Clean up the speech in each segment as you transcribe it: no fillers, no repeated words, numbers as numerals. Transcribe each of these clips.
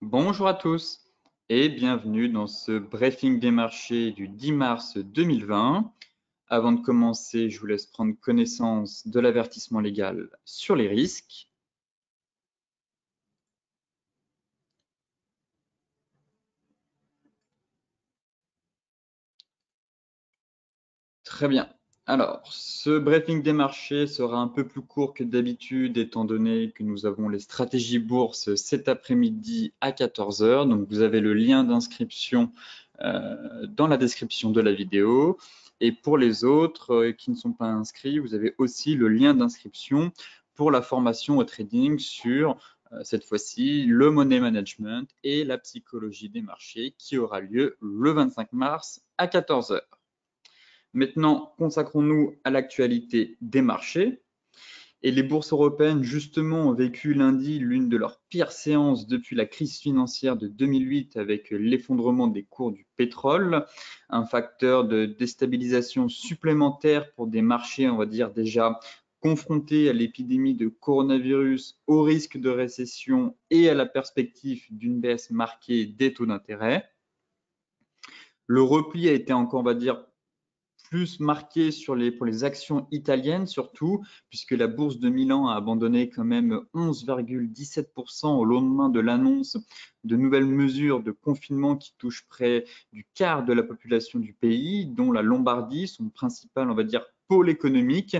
Bonjour à tous et bienvenue dans ce briefing des marchés du 10 mars 2020. Avant de commencer, je vous laisse prendre connaissance de l'avertissement légal sur les risques. Très bien. Alors, ce briefing des marchés sera un peu plus court que d'habitude étant donné que nous avons les stratégies bourse cet après-midi à 14 h. Donc, vous avez le lien d'inscription dans la description de la vidéo. Et pour les autres qui ne sont pas inscrits, vous avez aussi le lien d'inscription pour la formation au trading sur cette fois-ci le money management et la psychologie des marchés qui aura lieu le 25 mars à 14 h. Maintenant, consacrons-nous à l'actualité des marchés. Et les bourses européennes, justement, ont vécu lundi l'une de leurs pires séances depuis la crise financière de 2008 avec l'effondrement des cours du pétrole, un facteur de déstabilisation supplémentaire pour des marchés, on va dire, déjà confrontés à l'épidémie de coronavirus, au risque de récession et à la perspective d'une baisse marquée des taux d'intérêt. Le repli a été encore, on va dire, plus marqué pour les actions italiennes surtout, puisque la bourse de Milan a abandonné quand même 11,17% au lendemain de l'annonce de nouvelles mesures de confinement qui touchent près du quart de la population du pays, dont la Lombardie, son principal, on va dire, pôle économique,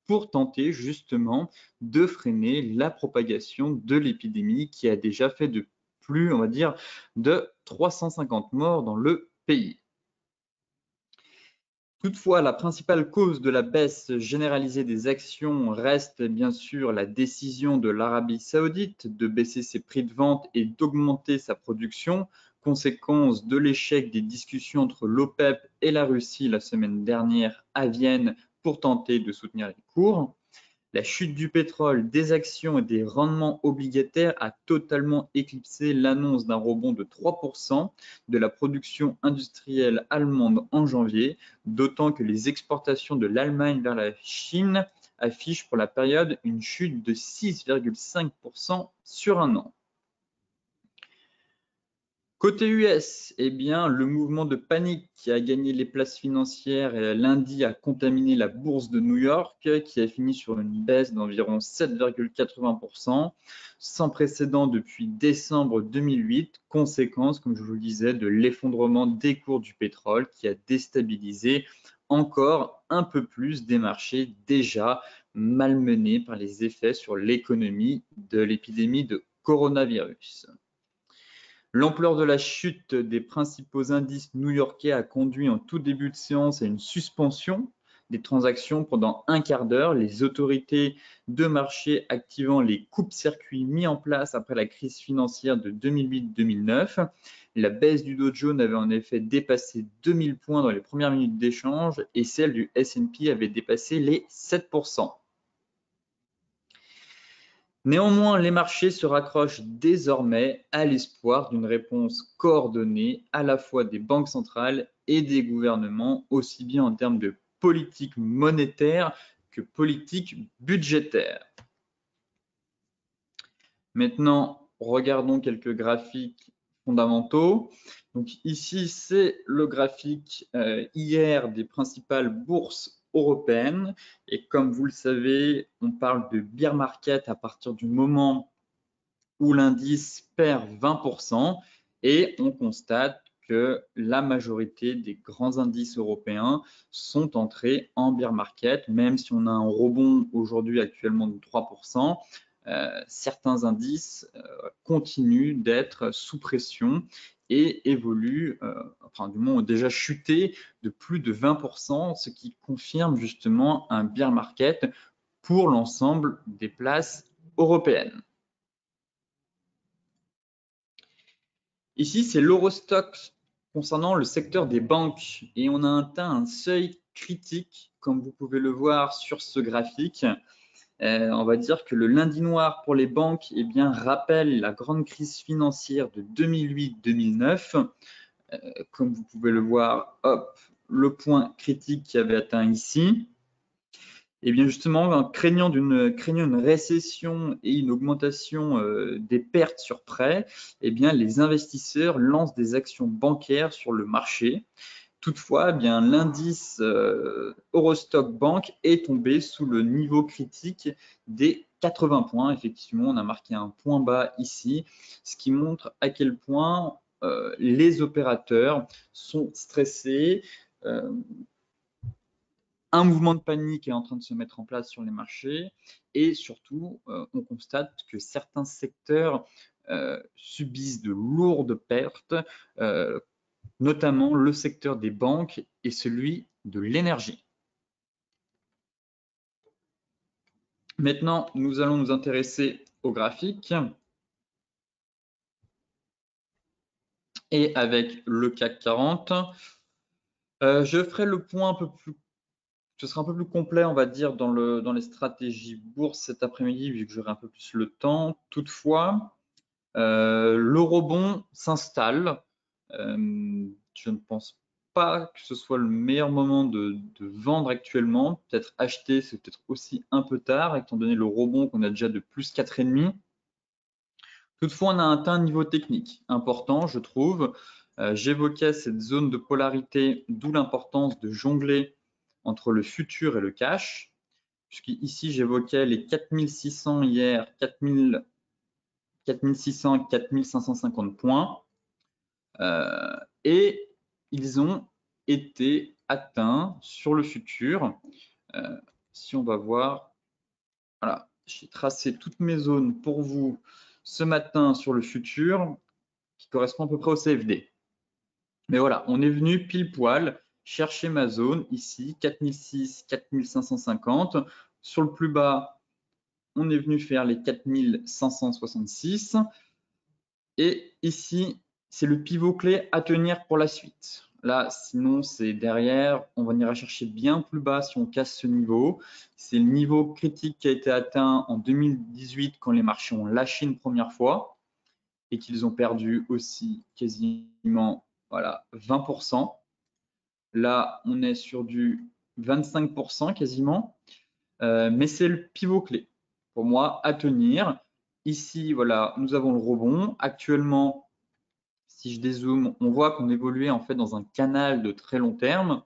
pour tenter justement de freiner la propagation de l'épidémie qui a déjà fait de plus, on va dire, de 350 morts dans le pays. Toutefois, la principale cause de la baisse généralisée des actions reste bien sûr la décision de l'Arabie saoudite de baisser ses prix de vente et d'augmenter sa production, conséquence de l'échec des discussions entre l'OPEP et la Russie la semaine dernière à Vienne pour tenter de soutenir les cours. La chute du pétrole, des actions et des rendements obligataires a totalement éclipsé l'annonce d'un rebond de 3% de la production industrielle allemande en janvier, d'autant que les exportations de l'Allemagne vers la Chine affichent pour la période une chute de 6,5% sur un an. Côté US, eh bien, le mouvement de panique qui a gagné les places financières lundi a contaminé la bourse de New York, qui a fini sur une baisse d'environ 7,80%, sans précédent depuis décembre 2008, conséquence, comme je vous le disais, de l'effondrement des cours du pétrole qui a déstabilisé encore un peu plus des marchés déjà malmenés par les effets sur l'économie de l'épidémie de coronavirus. L'ampleur de la chute des principaux indices new-yorkais a conduit en tout début de séance à une suspension des transactions pendant un quart d'heure, les autorités de marché activant les coupes-circuits mis en place après la crise financière de 2008-2009. La baisse du Dow Jones avait en effet dépassé 2000 points dans les premières minutes d'échange et celle du S&P avait dépassé les 7%. Néanmoins, les marchés se raccrochent désormais à l'espoir d'une réponse coordonnée à la fois des banques centrales et des gouvernements, aussi bien en termes de politique monétaire que politique budgétaire. Maintenant, regardons quelques graphiques fondamentaux. Donc ici, c'est le graphique hier des principales bourses européennes. Et comme vous le savez, on parle de bear market à partir du moment où l'indice perd 20% et on constate que la majorité des grands indices européens sont entrés en bear market, même si on a un rebond aujourd'hui actuellement de 3%. Certains indices continuent d'être sous pression et évoluent, enfin du moins ont déjà chuté de plus de 20%, ce qui confirme justement un bear market pour l'ensemble des places européennes. Ici, c'est l'Eurostoxx concernant le secteur des banques et on a atteint un seuil critique, comme vous pouvez le voir sur ce graphique. On va dire que le lundi noir pour les banques eh bien, rappelle la grande crise financière de 2008-2009. Comme vous pouvez le voir, hop, le point critique qui avait atteint ici. Et bien justement, craignant une récession et une augmentation des pertes sur prêt, eh bien les investisseurs lancent des actions bancaires sur le marché. Toutefois, eh bien l'indice Eurostock Bank est tombé sous le niveau critique des 80 points. Effectivement, on a marqué un point bas ici, ce qui montre à quel point les opérateurs sont stressés. Un mouvement de panique est en train de se mettre en place sur les marchés et surtout, on constate que certains secteurs subissent de lourdes pertes, notamment le secteur des banques et celui de l'énergie. Maintenant, nous allons nous intéresser au graphique et avec le CAC 40. Je ferai le point un peu plus, ce sera un peu plus complet, on va dire, dans les stratégies bourse cet après-midi, vu que j'aurai un peu plus le temps. Toutefois, le rebond s'installe. Je ne pense pas que ce soit le meilleur moment de vendre actuellement. Peut-être acheter, c'est peut-être aussi un peu tard, étant donné le rebond qu'on a déjà de plus 4,5. Toutefois, on a atteint un niveau technique important, je trouve. J'évoquais cette zone de polarité, d'où l'importance de jongler entre le futur et le cash. Puisqu'ici, j'évoquais les 4600 hier, 4600 et 4550 points. Et ils ont été atteints sur le futur. Si on va voir, voilà, j'ai tracé toutes mes zones pour vous ce matin sur le futur, qui correspond à peu près au CFD. Mais voilà, on est venu pile poil chercher ma zone ici, 4006, 4550. Sur le plus bas, on est venu faire les 4566. Et ici, c'est le pivot clé à tenir pour la suite. Là, sinon, c'est derrière, on va ira chercher bien plus bas si on casse ce niveau. C'est le niveau critique qui a été atteint en 2018 quand les marchés ont lâché une première fois et qu'ils ont perdu aussi quasiment voilà, 20%. Là, on est sur du 25% quasiment, mais c'est le pivot clé pour moi à tenir. Ici, voilà, nous avons le rebond. Actuellement, si je dézoome, on voit qu'on évoluait en fait dans un canal de très long terme.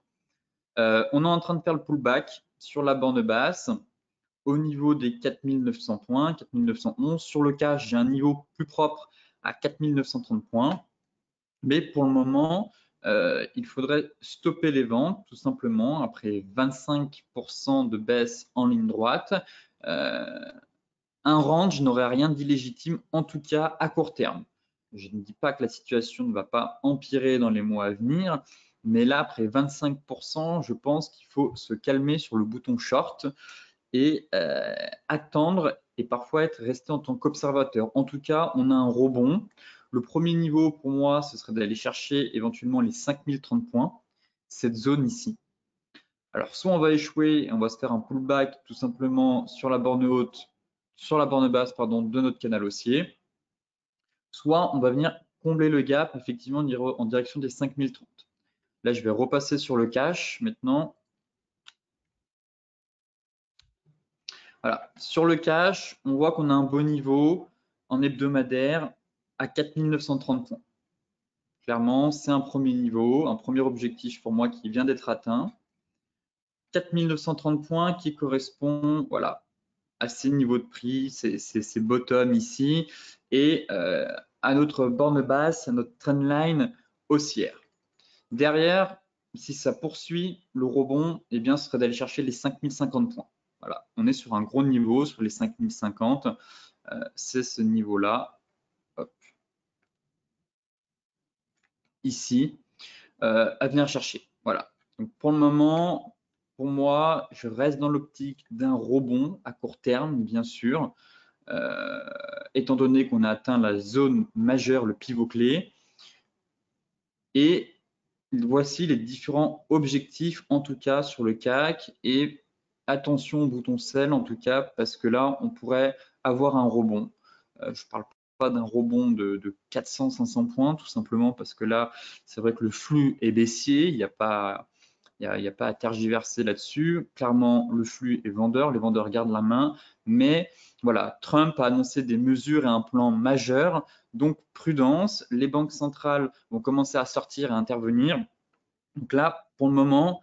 On est en train de faire le pullback sur la borne basse au niveau des 4900 points, 4911. Sur le cash, j'ai un niveau plus propre à 4930 points. Mais pour le moment, il faudrait stopper les ventes tout simplement après 25% de baisse en ligne droite. Un range n'aurait rien d'illégitime, en tout cas à court terme. Je ne dis pas que la situation ne va pas empirer dans les mois à venir, mais là, après 25%, je pense qu'il faut se calmer sur le bouton short et attendre et parfois être resté en tant qu'observateur. En tout cas, on a un rebond. Le premier niveau pour moi, ce serait d'aller chercher éventuellement les 5030 points, cette zone ici. Alors, soit on va échouer et on va se faire un pullback tout simplement sur la borne haute, sur la borne basse pardon, de notre canal haussier, soit on va venir combler le gap effectivement en direction des 5030. Là, je vais repasser sur le cash maintenant. Voilà. Sur le cash, on voit qu'on a un beau niveau en hebdomadaire à 4930 points. Clairement, c'est un premier niveau, un premier objectif pour moi qui vient d'être atteint. 4930 points qui correspond voilà, à ces niveaux de prix, ces bottoms ici, et à notre borne basse, à notre trendline haussière. Derrière, si ça poursuit le rebond, eh bien, ce serait d'aller chercher les 5050 points. Voilà, on est sur un gros niveau, sur les 5050. C'est ce niveau-là. Ici, à venir chercher. Voilà. Donc pour le moment, pour moi, je reste dans l'optique d'un rebond à court terme, bien sûr, étant donné qu'on a atteint la zone majeure, le pivot clé. Et voici les différents objectifs, en tout cas, sur le CAC. Et attention au bouton sell, en tout cas, parce que là, on pourrait avoir un rebond. Je ne parle pas d'un rebond de 400-500 points, tout simplement parce que là, c'est vrai que le flux est baissier. Il n'y a pas Il n'y a pas à tergiverser là-dessus. Clairement, le flux est vendeur, les vendeurs gardent la main, mais voilà, Trump a annoncé des mesures et un plan majeur, donc prudence, les banques centrales vont commencer à sortir et à intervenir. Donc là, pour le moment,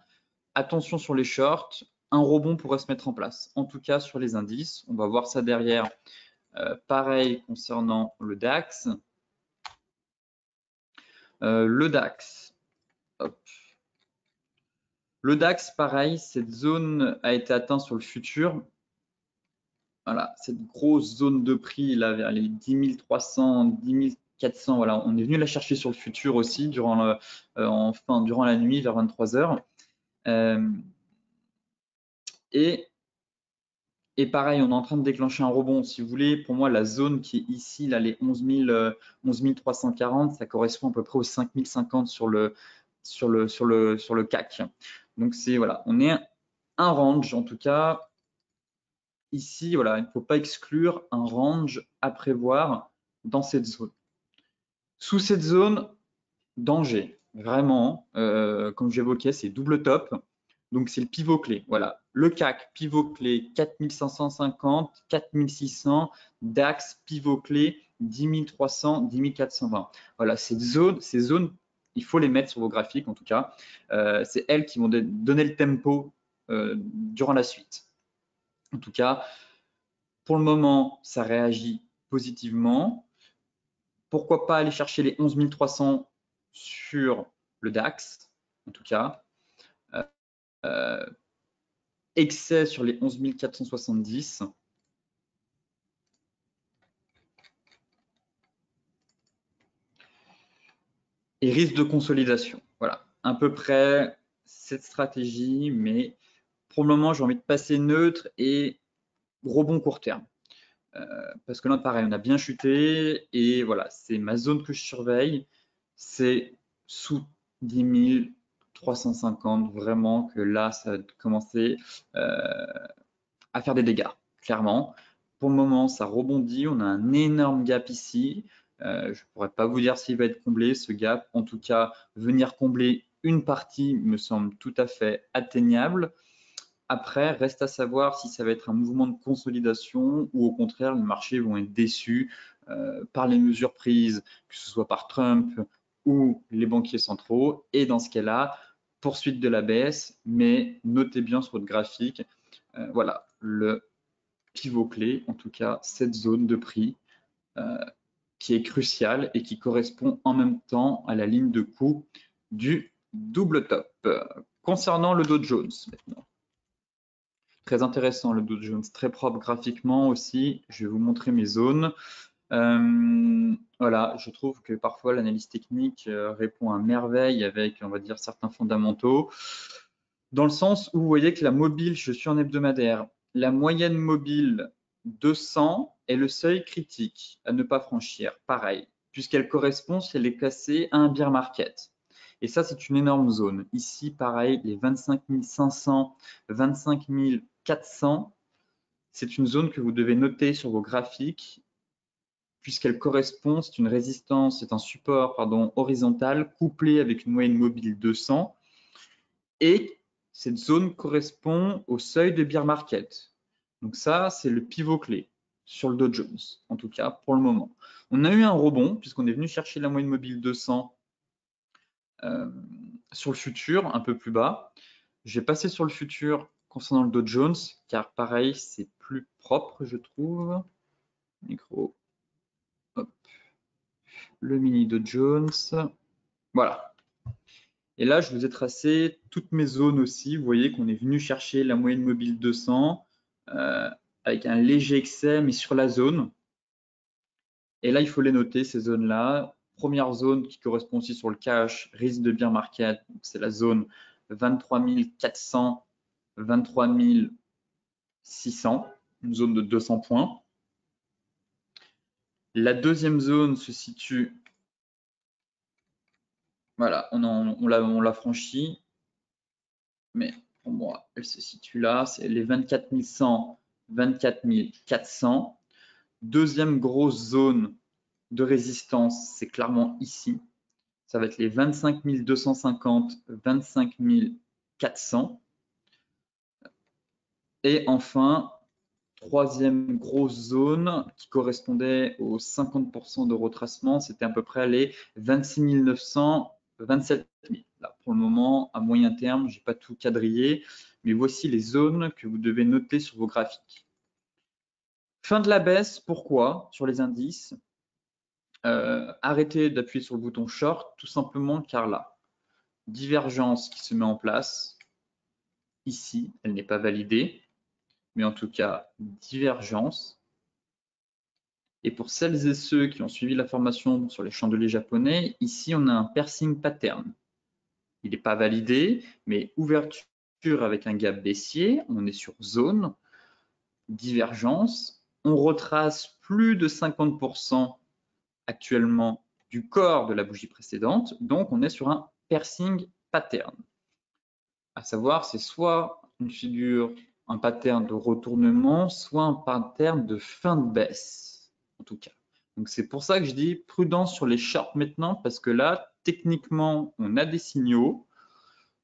attention sur les shorts, un rebond pourrait se mettre en place, en tout cas sur les indices. On va voir ça derrière. Pareil concernant le DAX. Le DAX, hop. Le DAX, pareil, cette zone a été atteinte sur le futur. Voilà, cette grosse zone de prix là vers les 10 300, 10 400. Voilà, on est venu la chercher sur le futur aussi durant la nuit vers 23 h. Et pareil, on est en train de déclencher un rebond. Si vous voulez, pour moi, la zone qui est ici, là, les 11 340, ça correspond à peu près aux 5 050 sur le CAC. Donc, voilà, on est un range, en tout cas. Ici, voilà, il ne faut pas exclure un range à prévoir dans cette zone. Sous cette zone, danger, vraiment, comme j'évoquais, c'est double top. Donc, c'est le pivot clé. Voilà, le CAC, pivot clé 4550, 4600, DAX, pivot clé 10 300, 10 420. Voilà, ces zones, il faut les mettre sur vos graphiques en tout cas. C'est elles qui vont donner le tempo durant la suite. En tout cas, pour le moment, ça réagit positivement. Pourquoi pas aller chercher les 11 300 sur le DAX, en tout cas. Excès sur les 11 470. Et risque de consolidation. Voilà, à peu près cette stratégie, mais pour le moment, j'ai envie de passer neutre et rebond court terme. Parce que là, pareil, on a bien chuté et voilà, c'est ma zone que je surveille. C'est sous 10 350, vraiment que là, ça va commencer à faire des dégâts, clairement. Pour le moment, ça rebondit. On a un énorme gap ici. Je ne pourrais pas vous dire s'il va être comblé, ce gap. En tout cas, venir combler une partie me semble tout à fait atteignable. Après, reste à savoir si ça va être un mouvement de consolidation ou au contraire, les marchés vont être déçus par les mesures prises, que ce soit par Trump ou les banquiers centraux. Et dans ce cas-là, poursuite de la baisse, mais notez bien sur votre graphique, voilà, le pivot clé, en tout cas cette zone de prix qui est cruciale et qui correspond en même temps à la ligne de coût du double top. Concernant le Dow Jones maintenant. Très intéressant le Dow Jones, très propre graphiquement aussi. Je vais vous montrer mes zones. Voilà, je trouve que parfois l'analyse technique répond à merveille avec, on va dire, certains fondamentaux. Dans le sens où vous voyez que la mobile, je suis en hebdomadaire, la moyenne mobile 200 est le seuil critique à ne pas franchir. Pareil, puisqu'elle correspond si elle est classée à un bear market. Et ça, c'est une énorme zone. Ici, pareil, les 25 500, 25 400, c'est une zone que vous devez noter sur vos graphiques puisqu'elle correspond, c'est une résistance, c'est un support horizontal couplé avec une moyenne mobile 200 et cette zone correspond au seuil de bear market. Donc ça, c'est le pivot clé sur le Dow Jones, en tout cas pour le moment. On a eu un rebond puisqu'on est venu chercher la moyenne mobile 200 sur le futur, un peu plus bas. Je vais passer sur le futur concernant le Dow Jones, car pareil, c'est plus propre, je trouve. Micro. Hop. Le mini Dow Jones. Voilà. Et là, je vous ai tracé toutes mes zones aussi. Vous voyez qu'on est venu chercher la moyenne mobile 200 avec un léger excès, mais sur la zone. Et là, il faut les noter, ces zones-là. Première zone qui correspond aussi sur le cash, risque de bear market, c'est la zone 23 400, 23 600, une zone de 200 points. La deuxième zone se situe, voilà, on l'a franchi, mais pour moi, elle se situe là, c'est les 24 100, 24 400. Deuxième grosse zone de résistance, c'est clairement ici. Ça va être les 25 250, 25 400. Et enfin, troisième grosse zone qui correspondait aux 50% de retracement, c'était à peu près les 26 900, 27 000. Là, pour le moment, à moyen terme, je n'ai pas tout quadrillé, mais voici les zones que vous devez noter sur vos graphiques. Fin de la baisse, pourquoi sur les indices? Arrêtez d'appuyer sur le bouton short, tout simplement car là, divergence qui se met en place. Ici, elle n'est pas validée, mais en tout cas, divergence. Et pour celles et ceux qui ont suivi la formation sur les chandeliers japonais, ici, on a un piercing pattern. Il n'est pas validé, mais ouverture avec un gap baissier, on est sur zone, divergence. On retrace plus de 50% actuellement du corps de la bougie précédente, donc on est sur un piercing pattern. À savoir, c'est soit une figure, un pattern de retournement, soit un pattern de fin de baisse, en tout cas. Donc c'est pour ça que je dis prudence sur les charts maintenant, parce que là, techniquement, on a des signaux,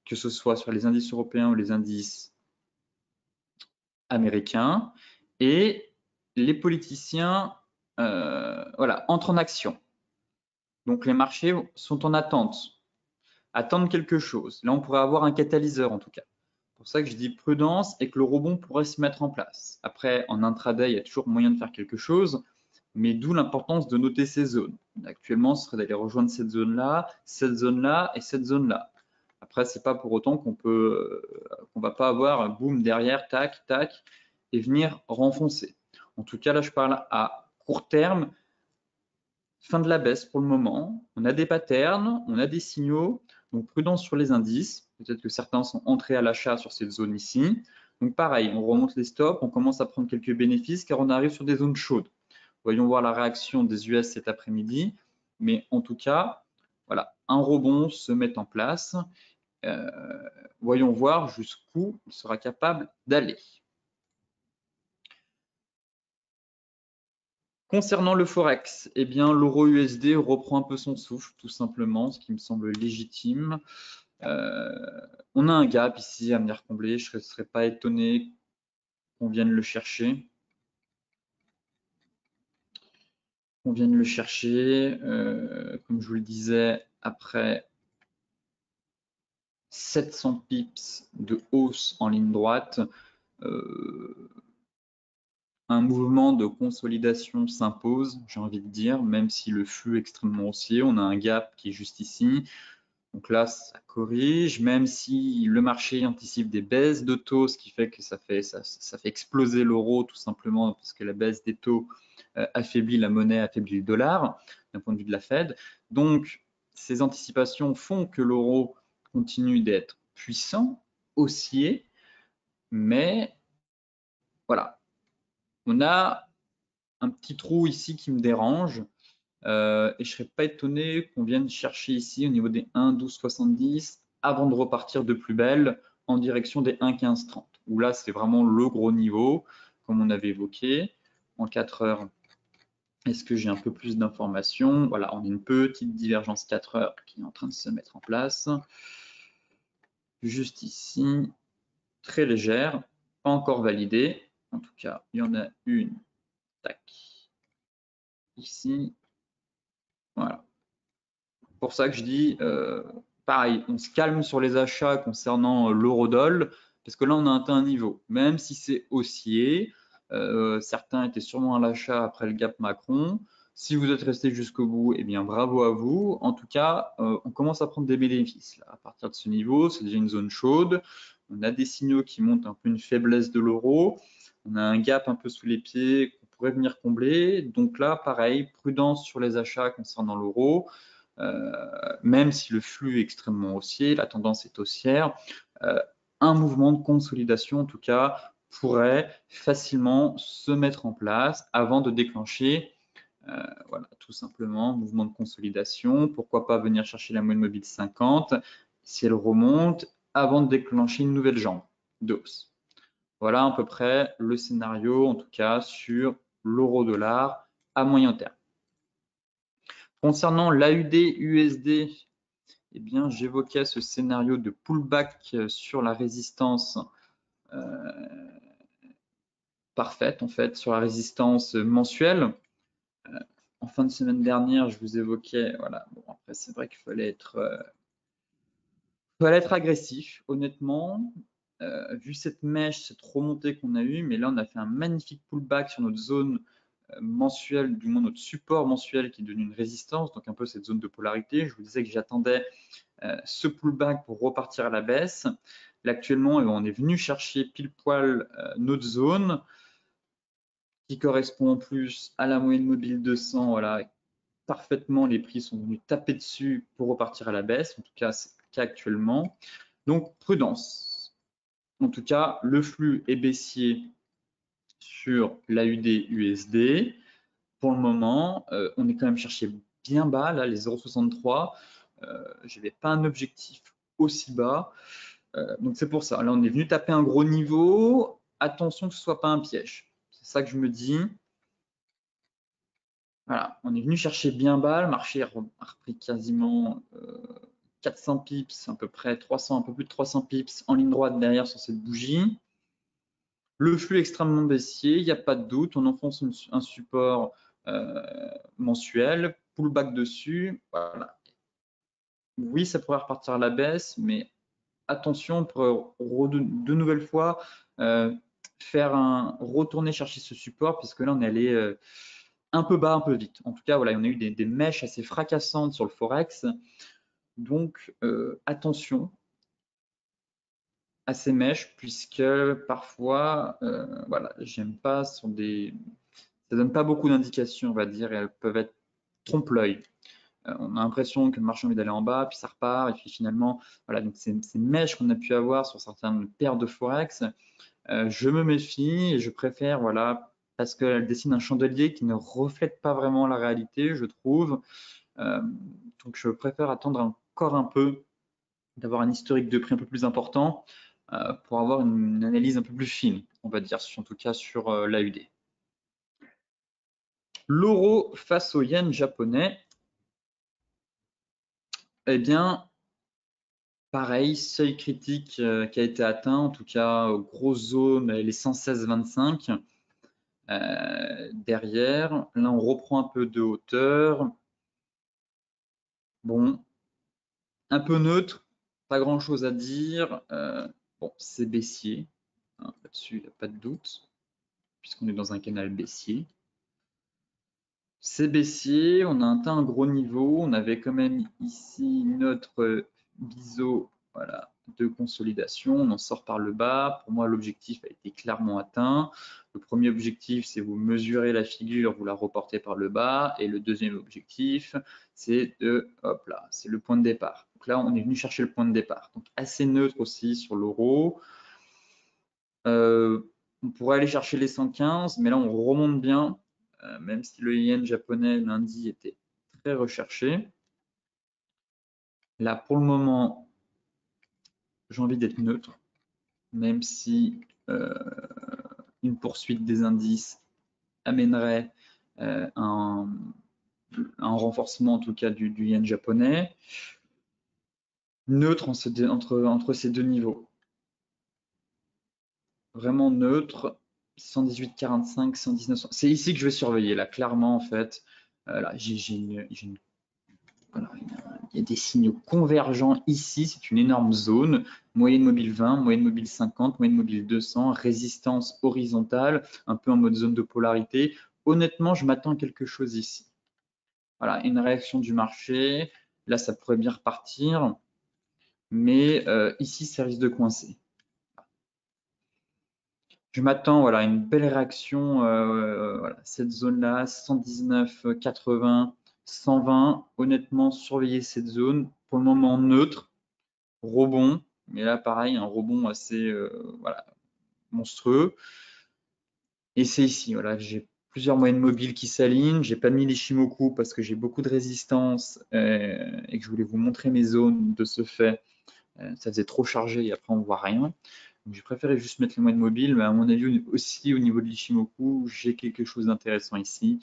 que ce soit sur les indices européens ou les indices américains, et les politiciens voilà, entrent en action. Donc les marchés sont en attente, attendent quelque chose. Là, on pourrait avoir un catalyseur en tout cas. C'est pour ça que je dis prudence et que le rebond pourrait se mettre en place. Après, en intraday, il y a toujours moyen de faire quelque chose, mais d'où l'importance de noter ces zones. Actuellement, ce serait d'aller rejoindre cette zone-là et cette zone-là. Après, c'est pas pour autant qu'on va pas avoir un boom derrière, tac, tac, et venir renfoncer. En tout cas, là, je parle à court terme, fin de la baisse pour le moment. On a des patterns, on a des signaux, donc prudence sur les indices. Peut-être que certains sont entrés à l'achat sur cette zone ici. Donc pareil, on remonte les stops, on commence à prendre quelques bénéfices car on arrive sur des zones chaudes. Voyons voir la réaction des US cet après-midi. Mais en tout cas, voilà, un rebond se met en place. Voyons voir jusqu'où il sera capable d'aller. Concernant le Forex, eh bien, l'euro USD reprend un peu son souffle, tout simplement, ce qui me semble légitime. On a un gap ici à venir combler, je ne serais pas étonné qu'on vienne le chercher. Comme je vous le disais, après 700 pips de hausse en ligne droite, un mouvement de consolidation s'impose, j'ai envie de dire, même si le flux est extrêmement haussier. On a un gap qui est juste ici. Donc là, ça corrige, même si le marché anticipe des baisses de taux, ce qui fait que ça fait exploser l'euro tout simplement parce que la baisse des taux affaiblit la monnaie, affaiblit le dollar d'un point de vue de la Fed. Donc, ces anticipations font que l'euro continue d'être puissant, haussier, mais voilà, on a un petit trou ici qui me dérange. Et je ne serais pas étonné qu'on vienne chercher ici au niveau des 1,1270 avant de repartir de plus belle en direction des 1,1530. Où là, c'est vraiment le gros niveau, comme on avait évoqué. En 4 heures, est-ce que j'ai un peu plus d'informations? Voilà, on a une petite divergence 4 heures qui est en train de se mettre en place. Juste ici, très légère, pas encore validée. En tout cas, il y en a une, tac, ici. Voilà. Pour ça que je dis, pareil, on se calme sur les achats concernant l'eurodoll, parce que là, on a atteint un niveau. Même si c'est haussier, certains étaient sûrement à l'achat après le gap Macron. Si vous êtes resté jusqu'au bout, eh bien, bravo à vous. En tout cas, on commence à prendre des bénéfices. Là. À partir de ce niveau, c'est déjà une zone chaude. On a des signaux qui montrent un peu une faiblesse de l'euro. On a un gap un peu sous les pieds qu'on pourrait venir combler. Donc là, pareil, prudence sur les achats concernant l'euro. Même si le flux est extrêmement haussier, la tendance est haussière, un mouvement de consolidation en tout cas pourrait facilement se mettre en place avant de déclencher voilà, tout simplement, mouvement de consolidation. Pourquoi pas venir chercher la moyenne mobile 50 si elle remonte avant de déclencher une nouvelle jambe de hausse. Voilà à peu près le scénario, en tout cas, sur l'euro-dollar à moyen terme. Concernant l'AUD-USD, eh bien, j'évoquais ce scénario de pullback sur la résistance parfaite, en fait, sur la résistance mensuelle. En fin de semaine dernière, je vous évoquais, voilà, bon, après, c'est vrai qu'il fallait être agressif, honnêtement. Vu cette mèche, cette remontée qu'on a eue, mais là, on a fait un magnifique pullback sur notre zone mensuelle, du moins notre support mensuel qui est devenu une résistance, donc un peu cette zone de polarité. Je vous disais que j'attendais ce pullback pour repartir à la baisse. Là, actuellement, on est venu chercher pile poil notre zone qui correspond en plus à la moyenne mobile 200. Voilà, parfaitement, les prix sont venus taper dessus pour repartir à la baisse. En tout cas, c'est le cas actuellement. Donc, prudence. En tout cas, le flux est baissier sur l'AUD-USD. Pour le moment, on est quand même cherché bien bas, là, les 0,63. Je n'avais pas un objectif aussi bas. Donc c'est pour ça. Là, on est venu taper un gros niveau. Attention que ce ne soit pas un piège. C'est ça que je me dis. Voilà, on est venu chercher bien bas. Le marché a repris quasiment 400 pips, à peu près 300, un peu plus de 300 pips en ligne droite derrière sur cette bougie. Le flux est extrêmement baissier, il n'y a pas de doute. On enfonce un support mensuel, pullback dessus. Voilà. Oui, ça pourrait repartir à la baisse, mais attention, on pourrait de nouvelles fois retourner chercher ce support, puisque là, on est allé un peu bas, un peu vite. En tout cas, voilà, on a eu des mèches assez fracassantes sur le Forex. Donc, attention à ces mèches, puisque parfois, voilà, j'aime pas, ça donne pas beaucoup d'indications, on va dire, et elles peuvent être trompe-l'œil. On a l'impression que le marché a envie d'aller en bas, puis ça repart, et puis finalement, voilà, donc ces mèches qu'on a pu avoir sur certaines paires de Forex, je me méfie et je préfère, voilà, parce qu'elles dessinent un chandelier qui ne reflète pas vraiment la réalité, je trouve. Donc je préfère attendre encore un peu, d'avoir un historique de prix un peu plus important pour avoir une analyse un peu plus fine, on va dire, en tout cas sur l'AUD. L'euro face au yen japonais, eh bien, pareil, seuil critique qui a été atteint, en tout cas, grosse zone, les 116,25 derrière. Là, on reprend un peu de hauteur. Bon, un peu neutre, pas grand-chose à dire. Bon, c'est baissier, hein, là-dessus, il n'y a pas de doute, puisqu'on est dans un canal baissier. C'est baissier, on a atteint un gros niveau. On avait quand même ici notre biseau, voilà, de consolidation. On en sort par le bas. Pour moi, l'objectif a été clairement atteint. Le premier objectif, c'est vous mesurez la figure, vous la reportez par le bas. Et le deuxième objectif, c'est hop là, c'est le point de départ. Donc là, on est venu chercher le point de départ. Donc assez neutre aussi sur l'euro. On pourrait aller chercher les 115, mais là, on remonte bien. Même si le yen japonais lundi était très recherché. Là, pour le moment, j'ai envie d'être neutre, même si une poursuite des indices amènerait un renforcement, en tout cas, du yen japonais. Neutre entre ces deux niveaux. Vraiment neutre, 118,45, 119. C'est ici que je vais surveiller, là, clairement, en fait. Là, voilà, il y a des signaux convergents ici, c'est une énorme zone. Moyenne mobile 20, moyenne mobile 50, moyenne mobile 200, résistance horizontale, un peu en mode zone de polarité. Honnêtement, je m'attends à quelque chose ici. Voilà, une réaction du marché. Là, ça pourrait bien repartir, mais ici, ça risque de coincer. Je m'attends voilà, à une belle réaction. Voilà, cette zone-là, 119,80, 120. Honnêtement, surveillez cette zone. Pour le moment, neutre. Rebond, mais là pareil, un rebond assez voilà, monstrueux. Et c'est ici, voilà, j'ai plusieurs moyennes mobiles qui s'alignent. J'ai pas mis l'Ishimoku parce que j'ai beaucoup de résistance et que je voulais vous montrer mes zones de ce fait. Ça faisait trop chargé et après on voit rien. Donc j'ai préféré juste mettre les moyennes mobiles, mais à mon avis aussi au niveau de l'Ishimoku, j'ai quelque chose d'intéressant ici.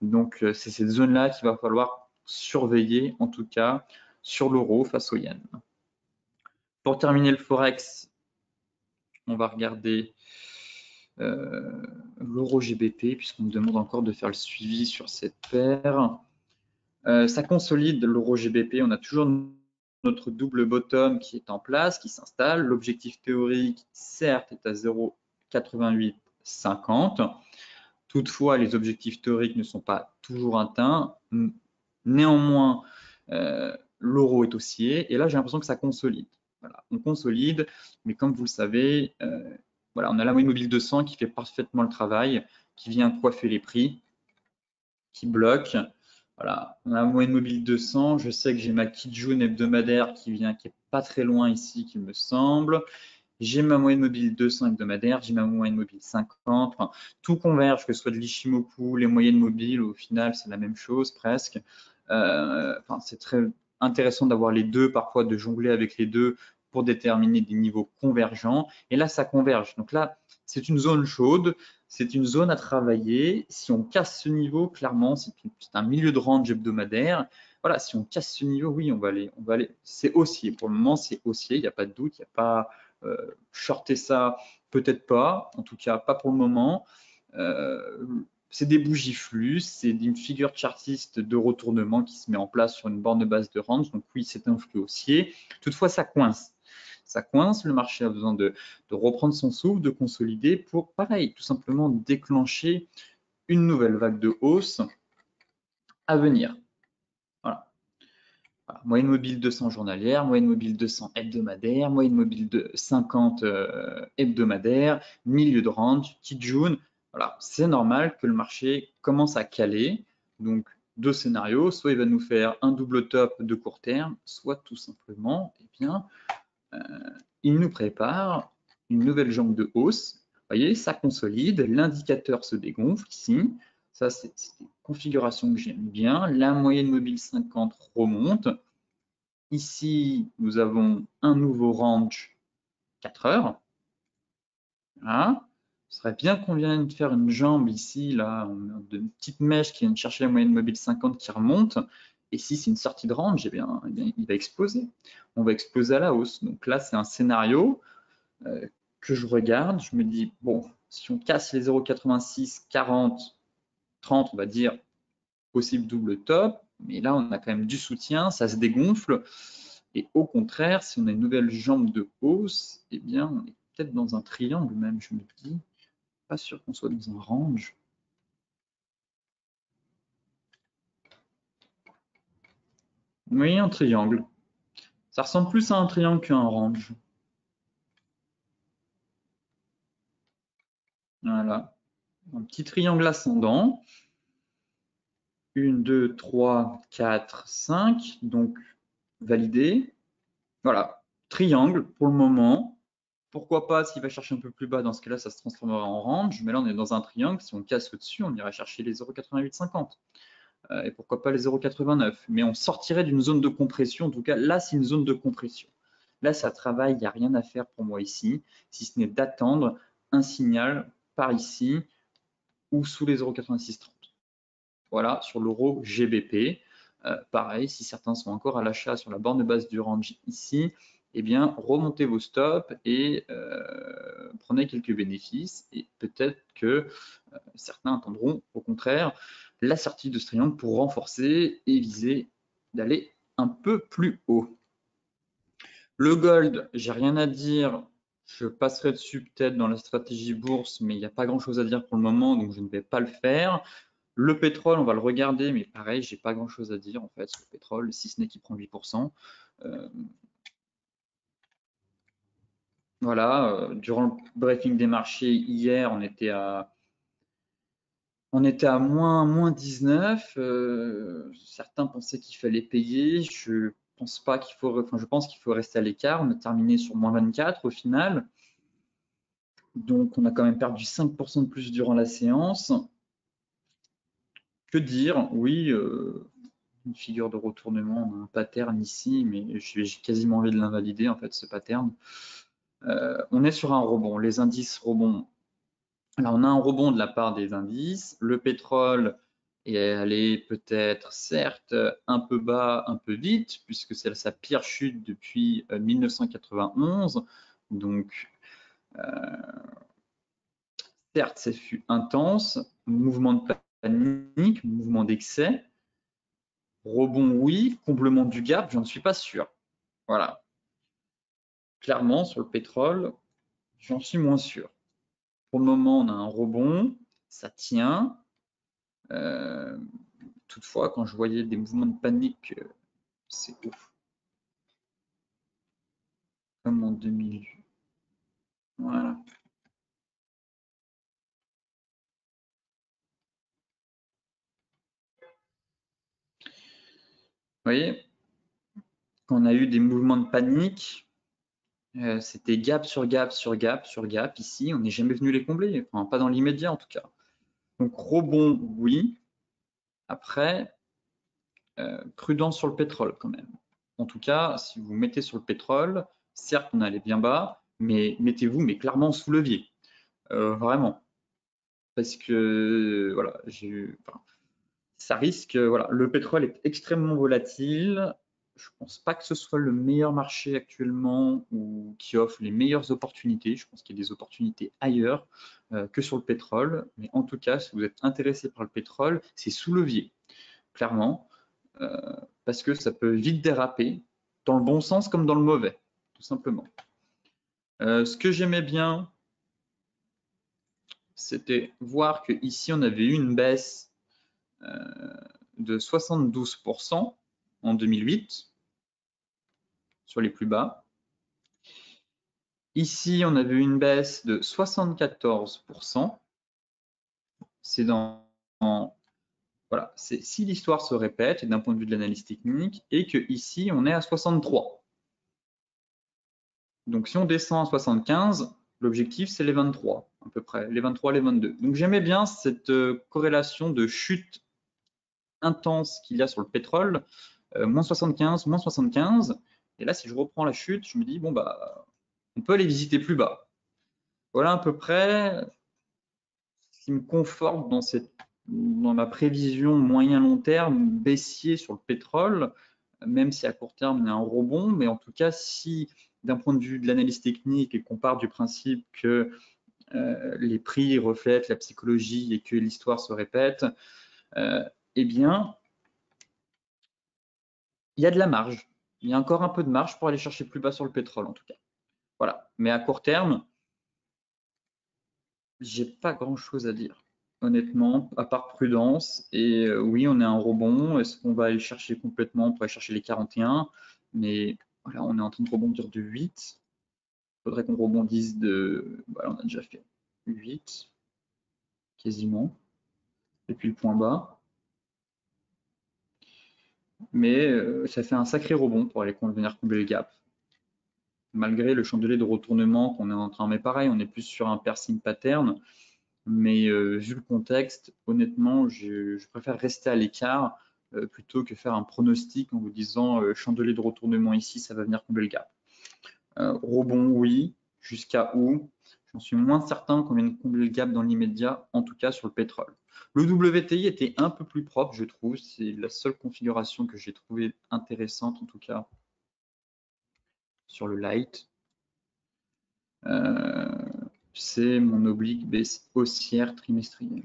Donc c'est cette zone-là qu'il va falloir surveiller en tout cas. sur l'euro face au yen. Pour terminer le Forex, on va regarder l'euro GBP, puisqu'on me demande encore de faire le suivi sur cette paire. Ça consolide l'euro GBP, on a toujours notre double bottom qui est en place, qui s'installe. L'objectif théorique, certes, est à 0,8850. Toutefois, les objectifs théoriques ne sont pas toujours atteints. Néanmoins, l'euro est haussier et là, j'ai l'impression que ça consolide. Voilà, on consolide, mais comme vous le savez, voilà, on a la moyenne mobile 200 qui fait parfaitement le travail, qui vient coiffer les prix, qui bloque. Voilà, on a la moyenne mobile 200. Je sais que j'ai ma Kijun hebdomadaire qui est pas très loin ici, qui me semble. J'ai ma moyenne mobile 200 hebdomadaire, j'ai ma moyenne mobile 50. Enfin, tout converge, que ce soit de l'Ishimoku, les moyennes mobiles, au final, c'est la même chose presque. Enfin, c'est très intéressant d'avoir les deux, parfois de jongler avec les deux pour déterminer des niveaux convergents. Et là, ça converge. Donc là, c'est une zone chaude, c'est une zone à travailler. Si on casse ce niveau, clairement, c'est un milieu de range hebdomadaire. Voilà, si on casse ce niveau, oui, on va aller. C'est haussier. Pour le moment, c'est haussier, il n'y a pas de doute, il n'y a pas shorter ça, peut-être pas, en tout cas pas pour le moment. C'est des bougies flux, c'est une figure chartiste de retournement qui se met en place sur une borne basse de range. Donc oui, c'est un flux haussier. Toutefois, ça coince. Ça coince, le marché a besoin de reprendre son souffle, de consolider pour, pareil, tout simplement déclencher une nouvelle vague de hausse à venir. Voilà. Voilà. Moyenne mobile 200 journalière, moyenne mobile 200 hebdomadaire, moyenne mobile de 50 hebdomadaire, milieu de range, Kijun. Voilà, c'est normal que le marché commence à caler. Donc, deux scénarios, soit il va nous faire un double top de court terme, soit tout simplement, eh bien, il nous prépare une nouvelle jambe de hausse. Vous voyez, ça consolide, l'indicateur se dégonfle ici. Ça, c'est une configuration que j'aime bien. La moyenne mobile 50 remonte. Ici, nous avons un nouveau range 4 heures. Voilà. Ce serait bien qu'on vienne de faire une jambe ici, là, une petite mèche qui vient de chercher la moyenne mobile 50 qui remonte. Et si c'est une sortie de range, eh bien, il va exploser. On va exploser à la hausse. Donc là, c'est un scénario que je regarde. Je me dis, bon, si on casse les 0,86, 40, 30, on va dire, possible double top. Mais là, on a quand même du soutien, ça se dégonfle. Et au contraire, si on a une nouvelle jambe de hausse, eh bien, on est peut-être dans un triangle même, je me dis. Pas sûr qu'on soit dans un range. Oui, un triangle. Ça ressemble plus à un triangle qu'à un range. Voilà. Un petit triangle ascendant. 1, 2, 3, 4, 5. Donc, validé. Voilà. Triangle pour le moment. Pourquoi pas, s'il va chercher un peu plus bas, dans ce cas-là, ça se transformera en range. Mais là, on est dans un triangle. Si on casse au-dessus, on ira chercher les 0,8850. Et pourquoi pas les 0,89. Mais on sortirait d'une zone de compression. En tout cas, là, c'est une zone de compression. Là, ça travaille, il n'y a rien à faire pour moi ici, si ce n'est d'attendre un signal par ici ou sous les 0,8630. Voilà, sur l'euro GBP. Pareil, si certains sont encore à l'achat sur la borne basse du range ici, eh bien, remontez vos stops et prenez quelques bénéfices. Et peut-être que certains attendront, au contraire, la sortie de ce triangle pour renforcer et viser d'aller un peu plus haut. Le gold, j'ai rien à dire. Je passerai dessus peut-être dans la stratégie bourse, mais il n'y a pas grand-chose à dire pour le moment, donc je ne vais pas le faire. Le pétrole, on va le regarder, mais pareil, j'ai pas grand-chose à dire en fait sur le pétrole, si ce n'est qu'il prend 8%. Voilà, durant le briefing des marchés hier, on était à moins 19. Certains pensaient qu'il fallait payer. Je pense qu'il faut rester à l'écart. On a terminé sur moins 24 au final. Donc, on a quand même perdu 5% de plus durant la séance. Que dire? Oui, une figure de retournement, on a un pattern ici, mais j'ai quasiment envie de l'invalider, en fait, ce pattern. On est sur un rebond. Les indices rebond. Alors, on a un rebond de la part des indices. Le pétrole et aller peut-être, certes, un peu bas, un peu vite, puisque c'est sa pire chute depuis 1991. Donc, certes, ça fut intense, mouvement de panique, mouvement d'excès, rebond oui, comblement du gap, je ne suis pas sûr. Voilà. Clairement, sur le pétrole, j'en suis moins sûr. Pour le moment, on a un rebond, ça tient. Toutefois, quand je voyais des mouvements de panique, c'est ouf. Comme en 2000. Voilà. Vous voyez, quand on a eu des mouvements de panique, c'était gap sur gap sur gap sur gap. Ici, on n'est jamais venu les combler. Enfin, pas dans l'immédiat en tout cas. Donc rebond, oui. Après, prudence sur le pétrole quand même. En tout cas, si vous mettez sur le pétrole, certes, on allait bien bas, mais mettez-vous mais clairement sous levier. Vraiment. Parce que voilà, ça risque, voilà, le pétrole est extrêmement volatile. Je ne pense pas que ce soit le meilleur marché actuellement ou qui offre les meilleures opportunités. Je pense qu'il y a des opportunités ailleurs que sur le pétrole. Mais en tout cas, si vous êtes intéressé par le pétrole, c'est sous levier, clairement, parce que ça peut vite déraper, dans le bon sens comme dans le mauvais, tout simplement. Ce que j'aimais bien, c'était voir qu'ici, on avait eu une baisse de 72% en 2008 sur les plus bas. Ici, on avait une baisse de 74%. C'est voilà, c'est si l'histoire se répète, et d'un point de vue de l'analyse technique, et que ici, on est à 63. Donc, si on descend à 75, l'objectif, c'est les 23, à peu près, les 23, les 22. Donc, j'aimais bien cette corrélation de chute intense qu'il y a sur le pétrole, moins 75, moins 75. Et là, si je reprends la chute, je me dis, bon, bah, on peut aller visiter plus bas. Voilà à peu près ce qui me conforte dans ma prévision moyen-long terme baissier sur le pétrole, même si à court terme, il y a un rebond. Mais en tout cas, si d'un point de vue de l'analyse technique et qu'on part du principe que les prix reflètent la psychologie et que l'histoire se répète, eh bien, il y a de la marge. Il y a encore un peu de marge pour aller chercher plus bas sur le pétrole, en tout cas. Voilà. Mais à court terme, j'ai pas grand-chose à dire, honnêtement, à part prudence. Et oui, on est un rebond. Est-ce qu'on va aller chercher complètement? On pourrait chercher les 41, mais voilà, on est en train de rebondir de 8. Il faudrait qu'on rebondisse de. Voilà, on a déjà fait 8, quasiment. Et puis le point bas. Mais ça fait un sacré rebond pour aller venir combler le gap. Malgré le chandelier de retournement qu'on est en train, mais pareil, on est plus sur un piercing pattern. Mais vu le contexte, honnêtement, je préfère rester à l'écart plutôt que faire un pronostic en vous disant chandelier de retournement ici, ça va venir combler le gap. Rebond, oui. Jusqu'à où? J'en suis moins certain qu'on vienne combler le gap dans l'immédiat, en tout cas sur le pétrole. Le WTI était un peu plus propre, je trouve. C'est la seule configuration que j'ai trouvée intéressante, en tout cas, sur le light. C'est mon oblique baisse haussière trimestrielle.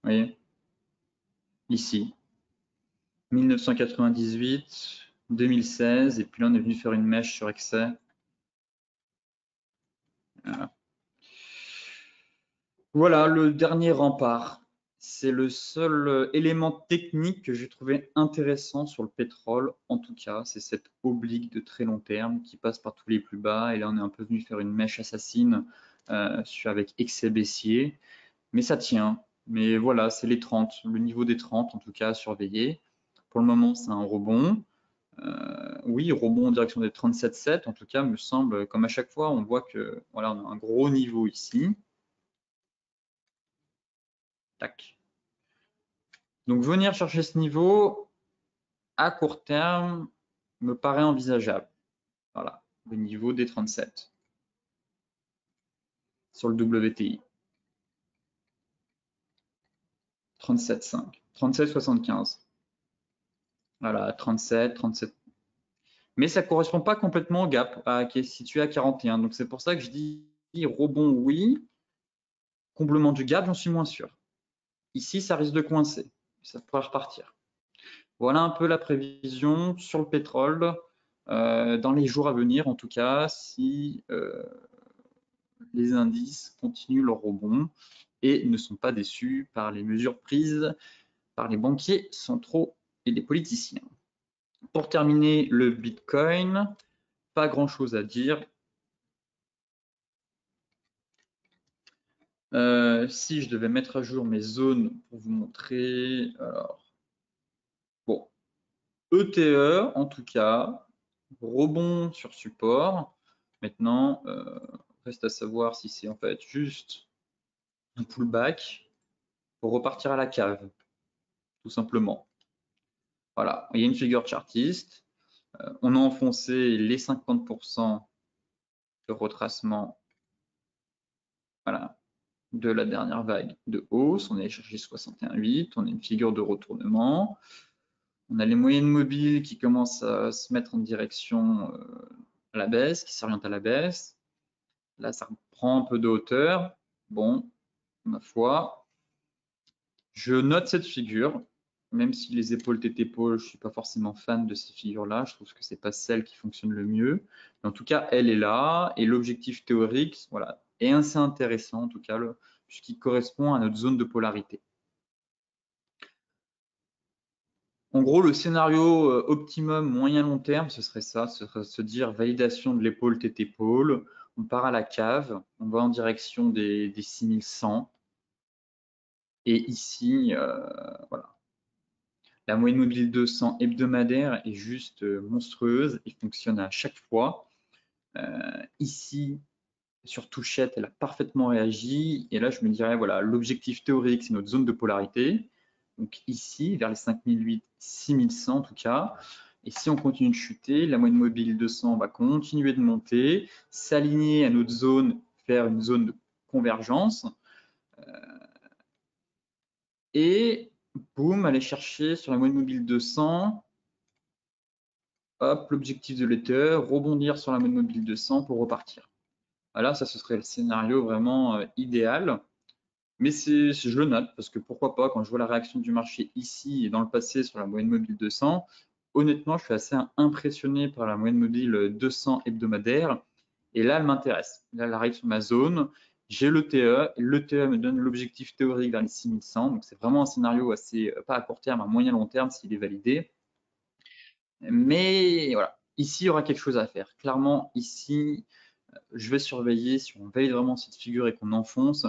Vous voyez? Ici. 1998, 2016, et puis là on est venu faire une mèche sur excès. Voilà, le dernier rempart. C'est le seul élément technique que j'ai trouvé intéressant sur le pétrole, en tout cas, c'est cette oblique de très long terme qui passe par tous les plus bas, et là on est un peu venu faire une mèche assassine avec excès baissier, mais ça tient. Mais voilà, c'est les 30, le niveau des 30 en tout cas à surveiller. Pour le moment, c'est un rebond. Oui, rebond en direction des 37,7 en tout cas, me semble, comme à chaque fois, on voit que voilà, on a un gros niveau ici. Tac. Donc venir chercher ce niveau à court terme me paraît envisageable. Voilà, le niveau des 37 sur le WTI. 37,5, 37,75. Voilà, 37, 37. Mais ça ne correspond pas complètement au gap qui est situé à 41. Donc c'est pour ça que je dis rebond oui, comblement du gap, j'en suis moins sûr. Ici, ça risque de coincer. Ça pourrait repartir. Voilà un peu la prévision sur le pétrole dans les jours à venir, en tout cas, si les indices continuent leur rebond et ne sont pas déçus par les mesures prises par les banquiers centraux et les politiciens. Pour terminer, le Bitcoin, pas grand-chose à dire. Si je devais mettre à jour mes zones pour vous montrer, alors, bon, ETE en tout cas, rebond sur support. Maintenant, reste à savoir si c'est en fait juste un pullback pour repartir à la cave, tout simplement. Voilà, il y a une figure chartiste. On a enfoncé les 50% de retracement, voilà, de la dernière vague de hausse. On est cherché 61,8. On a une figure de retournement. On a les moyennes mobiles qui commencent à se mettre en direction à la baisse, qui s'orientent à la baisse. Là, ça prend un peu de hauteur. Bon, ma foi, je note cette figure, même si les épaules tête épaule, je suis pas forcément fan de ces figures-là. Je trouve que c'est pas celle qui fonctionne le mieux. Mais en tout cas, elle est là et l'objectif théorique, voilà, est assez intéressant en tout cas, puisqu'il correspond à notre zone de polarité. En gros, le scénario optimum moyen-long terme, ce serait ça, ce serait se dire validation de l'épaule tête épaule. On part à la cave, on va en direction des 6100. Et ici, voilà, la moyenne mobile 200 hebdomadaire est juste monstrueuse et fonctionne à chaque fois. Ici, sur touchette, elle a parfaitement réagi. Et là, je me dirais, voilà, l'objectif théorique, c'est notre zone de polarité. Donc ici, vers les 5008, 6100 en tout cas. Et si on continue de chuter, la moyenne mobile 200 va continuer de monter, s'aligner à notre zone, faire une zone de convergence. Et boum, aller chercher sur la moyenne mobile 200. Hop, l'objectif de l'Ether, rebondir sur la moyenne mobile 200 pour repartir. Voilà, ça ce serait le scénario vraiment idéal. Mais je le note parce que pourquoi pas, quand je vois la réaction du marché ici et dans le passé sur la moyenne mobile 200, honnêtement, je suis assez impressionné par la moyenne mobile 200 hebdomadaire. Et là, elle m'intéresse. Là, elle arrive sur ma zone. J'ai l'ETE. L'ETE me donne l'objectif théorique vers les 6100. Donc, c'est vraiment un scénario assez, pas à court terme, à moyen long terme s'il est validé. Mais voilà, ici, il y aura quelque chose à faire. Clairement, ici, je vais surveiller si on valide vraiment cette figure et qu'on enfonce.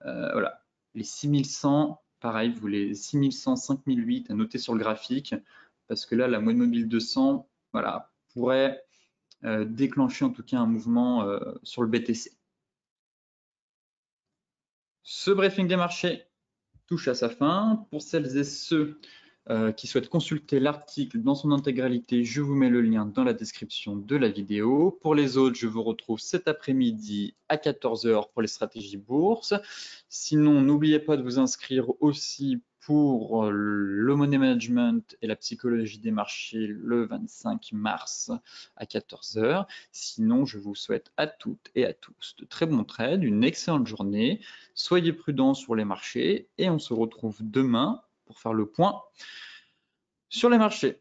Voilà, les 6100, pareil, vous les 6100, 5008 à noter sur le graphique, parce que là, la moyenne mobile 200, voilà, pourrait déclencher en tout cas un mouvement sur le BTC. Ce briefing des marchés touche à sa fin. Pour celles et ceux qui souhaitent consulter l'article dans son intégralité, je vous mets le lien dans la description de la vidéo. Pour les autres, je vous retrouve cet après-midi à 14 h pour les stratégies bourse. Sinon, n'oubliez pas de vous inscrire aussi pour le money management et la psychologie des marchés le 25 mars à 14 h. Sinon, je vous souhaite à toutes et à tous de très bons trades, une excellente journée. Soyez prudents sur les marchés et on se retrouve demain pour faire le point sur les marchés.